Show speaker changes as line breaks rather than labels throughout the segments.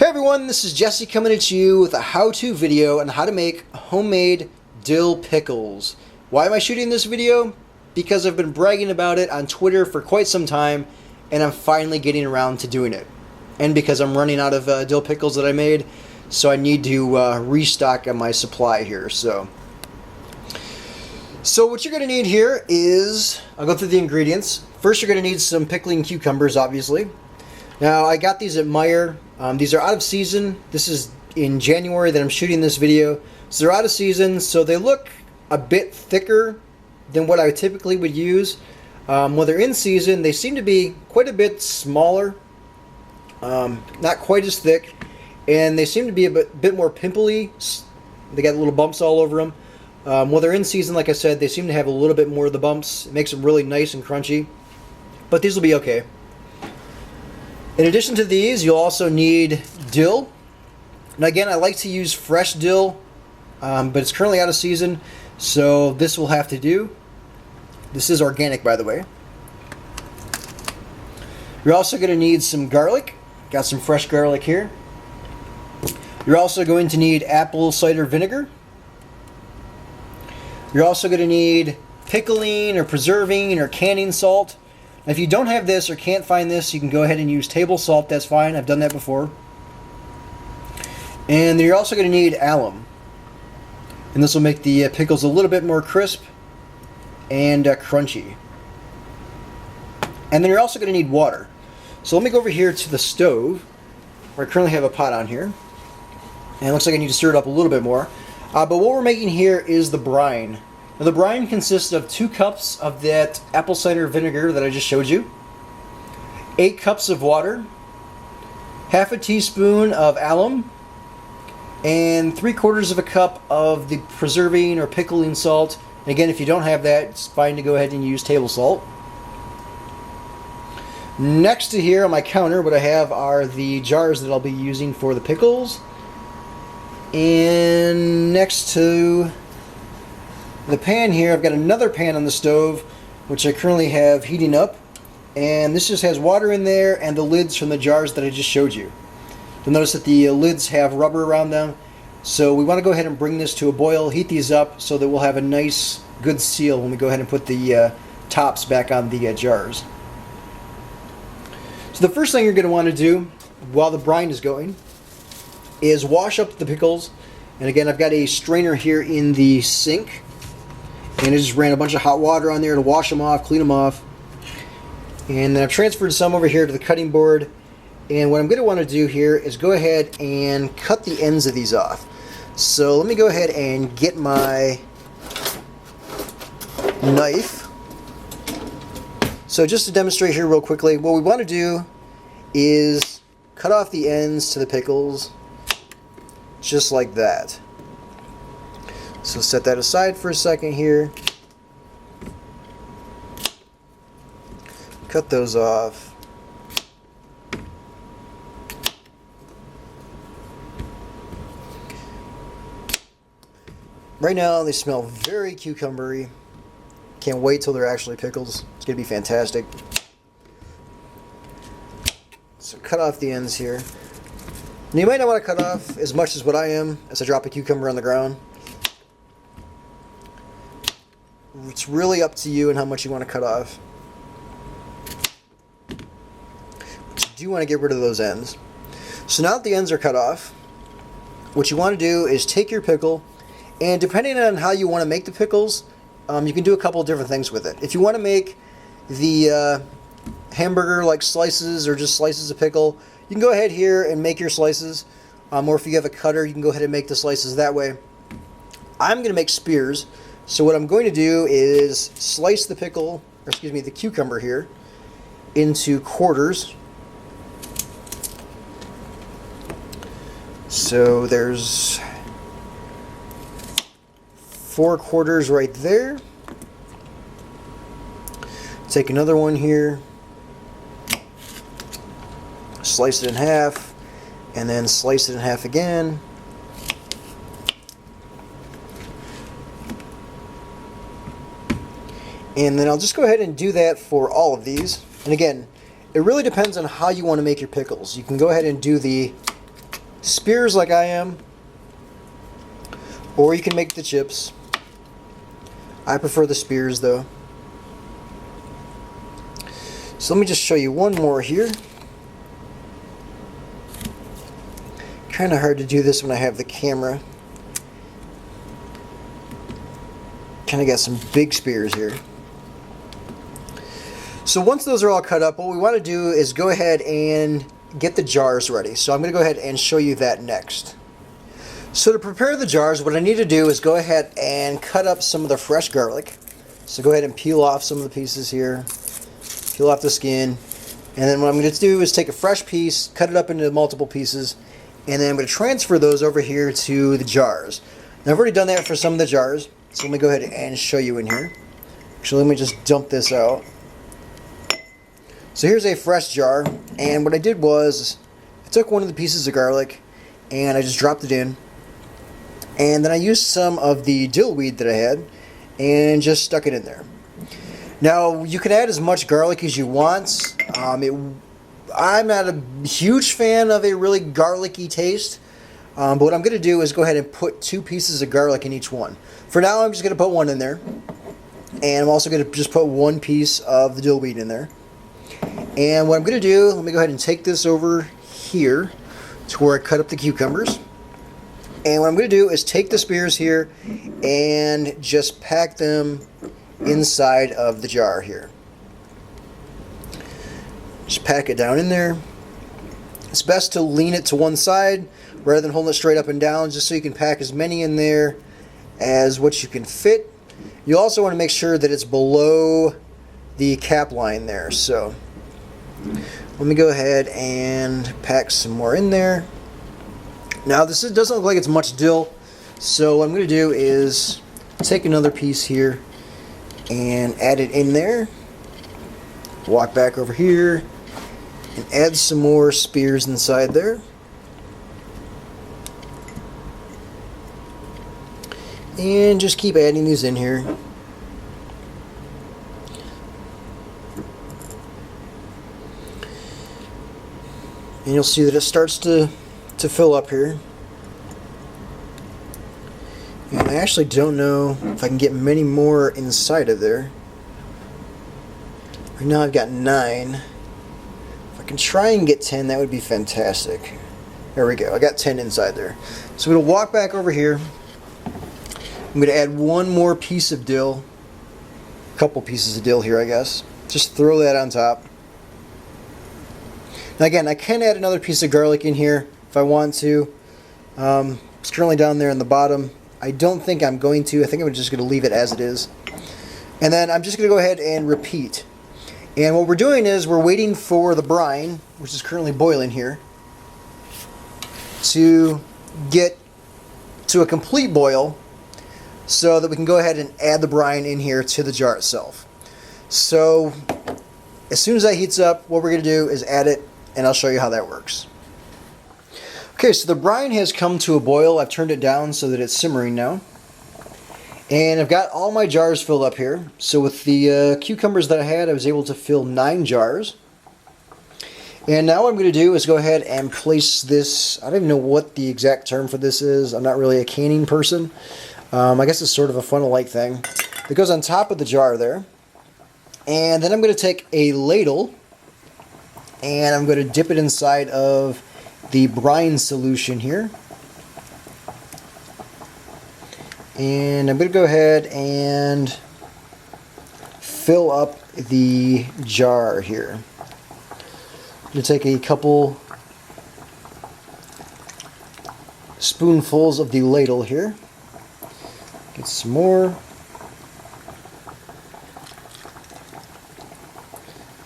Hey everyone, this is Jesse coming at you with a how-to video on how to make homemade dill pickles. Why am I shooting this video? Because I've been bragging about it on Twitter for quite some time and I'm finally getting around to doing it. And because I'm running out of dill pickles that I made, so I need to restock on my supply here. So what you're going to need here is, I'll go through the ingredients. First you're going to need some pickling cucumbers, obviously. Now I got these at Meijer. These are out of season. This is in January that I'm shooting this video. So they're out of season, so they look a bit thicker than what I typically would use. When they're in season, they seem to be quite a bit smaller, not quite as thick, and they seem to be a bit more pimply. They got little bumps all over them. When they're in season, like I said, they seem to have a little bit more of the bumps. It makes them really nice and crunchy, but these will be okay. In addition to these, you'll also need dill. And again, I like to use fresh dill, but it's currently out of season, so this will have to do. This is organic, by the way. You're also going to need some garlic. Got some fresh garlic here. You're also going to need apple cider vinegar. You're also going to need pickling or preserving or canning salt. If you don't have this or can't find this, you can go ahead and use table salt. That's fine. I've done that before. And then you're also going to need alum. And this will make the pickles a little bit more crisp and crunchy. And then you're also going to need water. So let me go over here to the stove, where I currently have a pot on here. And it looks like I need to stir it up a little bit more. But what we're making here is the brine. Now the brine consists of 2 cups of that apple cider vinegar that I just showed you, 8 cups of water, half a teaspoon of alum, and 3/4 of a cup of the preserving or pickling salt. And again, if you don't have that, it's fine to go ahead and use table salt. Next to here on my counter, what I have are the jars that I'll be using for the pickles. And next to the pan here, I've got another pan on the stove, which I currently have heating up. And this just has water in there and the lids from the jars that I just showed you. You'll notice that the lids have rubber around them. So we want to go ahead and bring this to a boil, heat these up so that we'll have a nice, good seal when we go ahead and put the tops back on the jars. So the first thing you're going to want to do while the brine is going is wash up the pickles. And again, I've got a strainer here in the sink. And I just ran a bunch of hot water on there to wash them off, clean them off. And then I've transferred some over here to the cutting board. And what I'm going to want to do here is go ahead and cut the ends of these off. So let me go ahead and get my knife. So just to demonstrate here real quickly, what we want to do is cut off the ends to the pickles, just like that. So set that aside for a second here. Cut those off. Right now they smell very cucumbery. Can't wait till they're actually pickles. It's going to be fantastic. So cut off the ends here. Now you might not want to cut off as much as what I am as I drop a cucumber on the ground. It's really up to you and how much you want to cut off. But you do want to get rid of those ends. So now that the ends are cut off, what you want to do is take your pickle, and depending on how you want to make the pickles, you can do a couple of different things with it. If you want to make the hamburger like slices or just slices of pickle, you can go ahead here and make your slices. Or if you have a cutter, you can go ahead and make the slices that way. I'm going to make spears. So what I'm going to do is slice the the cucumber here into quarters. So there's 4 quarters right there. Take another one here, slice it in half, and then slice it in half again. And then I'll just go ahead and do that for all of these. And again, it really depends on how you want to make your pickles. You can go ahead and do the spears like I am, or you can make the chips. I prefer the spears though. So let me just show you one more here. Kind of hard to do this when I have the camera. Kind of got some big spears here. So once those are all cut up, what we want to do is go ahead and get the jars ready. So I'm going to go ahead and show you that next. So to prepare the jars, what I need to do is go ahead and cut up some of the fresh garlic. So go ahead and peel off some of the pieces here. Peel off the skin. And then what I'm going to do is take a fresh piece, cut it up into multiple pieces, and then I'm going to transfer those over here to the jars. Now I've already done that for some of the jars, so let me go ahead and show you in here. Actually, let me just dump this out. So here's a fresh jar, and what I did was I took one of the pieces of garlic and I just dropped it in, and then I used some of the dill weed that I had and just stuck it in there. Now you can add as much garlic as you want. I'm not a huge fan of a really garlicky taste, but what I'm going to do is go ahead and put 2 pieces of garlic in each one. For now I'm just going to put one in there, and I'm also going to just put 1 piece of the dill weed in there. And what I'm going to do, let me go ahead and take this over here to where I cut up the cucumbers. And what I'm going to do is take the spears here and just pack them inside of the jar here. Just pack it down in there. It's best to lean it to one side rather than holding it straight up and down, just so you can pack as many in there as what you can fit. You also want to make sure that it's below the cap line there. So let me go ahead and pack some more in there. Now this doesn't look like it's much dill, so what I'm going to do is take another piece here and add it in there. Walk back over here and add some more spears inside there. And just keep adding these in here. And you'll see that it starts to fill up here. And I actually don't know if I can get many more inside of there. Right now I've got 9. If I can try and get 10, that would be fantastic. There we go. I got 10 inside there. So I'm going to walk back over here. I'm going to add 1 more piece of dill. A couple pieces of dill here, I guess. Just throw that on top. Now again, I can add another piece of garlic in here if I want to. It's currently down there in the bottom. I don't think I'm going to. I think I'm just going to leave it as it is. And then I'm just going to go ahead and repeat. And what we're doing is we're waiting for the brine, which is currently boiling here, to get to a complete boil so that we can go ahead and add the brine in here to the jar itself. So as soon as that heats up, what we're going to do is add it, and I'll show you how that works. Okay, so the brine has come to a boil. I've turned it down so that it's simmering now. And I've got all my jars filled up here. So with the cucumbers that I had, I was able to fill 9 jars. And now what I'm going to do is go ahead and place this, I don't even know what the exact term for this is. I'm not really a canning person. I guess it's sort of a funnel-like thing. It goes on top of the jar there. And then I'm going to take a ladle and I'm going to dip it inside of the brine solution here. And I'm going to go ahead and fill up the jar here. I'm going to take a couple spoonfuls of the ladle here. Get some more.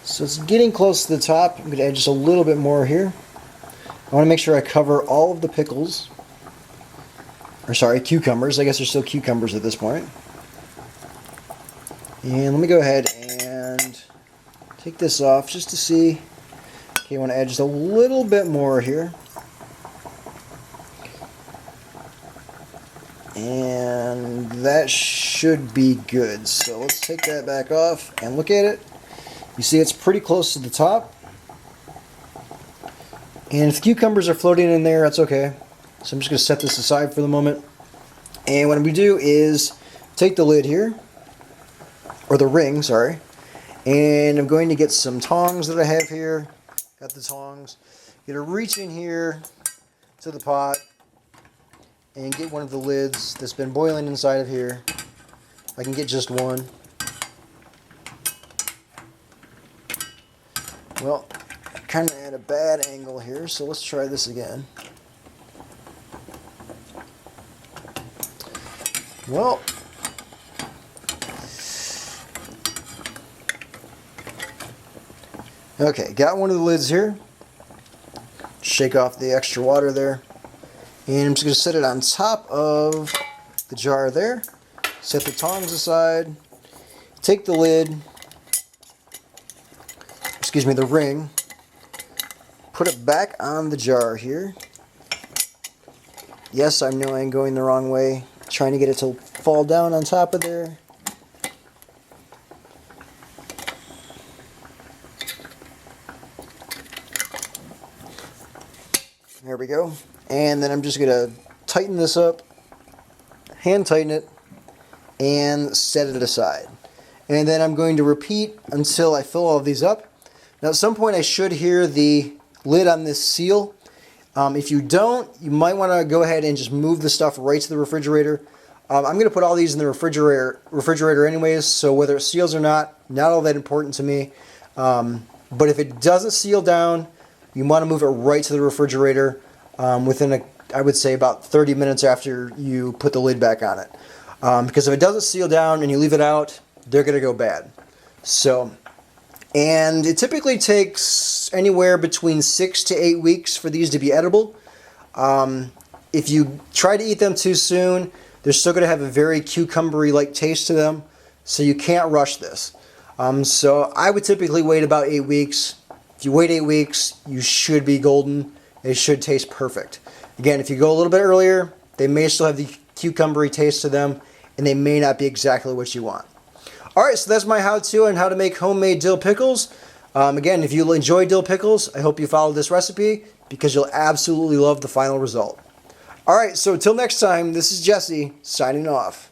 So it's getting close to the top. I'm going to add just a little bit more here. I want to make sure I cover all of the pickles. Or sorry, cucumbers. I guess they're still cucumbers at this point. And let me go ahead and take this off just to see. Okay, I want to add just a little bit more here. And that should be good. So let's take that back off and look at it. You see it's pretty close to the top. And if the cucumbers are floating in there, that's okay. So I'm just going to set this aside for the moment. And what we do is take the lid here, or the ring, sorry, and I'm going to get some tongs that I have here. Got the tongs. Going to reach in here to the pot and get one of the lids that's been boiling inside of here. I can get just one. Well, kind of at a bad angle here, so let's try this again. Well, okay, got one of the lids here. Shake off the extra water there. And I'm just going to set it on top of the jar there. Set the tongs aside. Take the lid, excuse me, the ring. Put it back on the jar here. Yes, I know I'm going the wrong way. Trying to get it to fall down on top of there. There we go. And then I'm just going to tighten this up, hand tighten it, and set it aside. And then I'm going to repeat until I fill all of these up. Now at some point I should hear the lid on this seal. If you don't, you might want to go ahead and just move the stuff right to the refrigerator. I'm going to put all these in the refrigerator anyways, so whether it seals or not all that important to me. But if it doesn't seal down, you want to move it right to the refrigerator within, I would say, about 30 minutes after you put the lid back on it. Because if it doesn't seal down and you leave it out, they're going to go bad. So, and it typically takes anywhere between 6 to 8 weeks for these to be edible. If you try to eat them too soon, they're still going to have a very cucumbery-like taste to them, so you can't rush this. So I would typically wait about 8 weeks. If you wait 8 weeks, you should be golden. They should taste perfect. Again, if you go a little bit earlier, they may still have the cucumbery taste to them, and they may not be exactly what you want. Alright, so that's my how-to on how to make homemade dill pickles. Again, if you enjoy dill pickles, I hope you follow this recipe because you'll absolutely love the final result. Alright, so until next time, this is Jesse, signing off.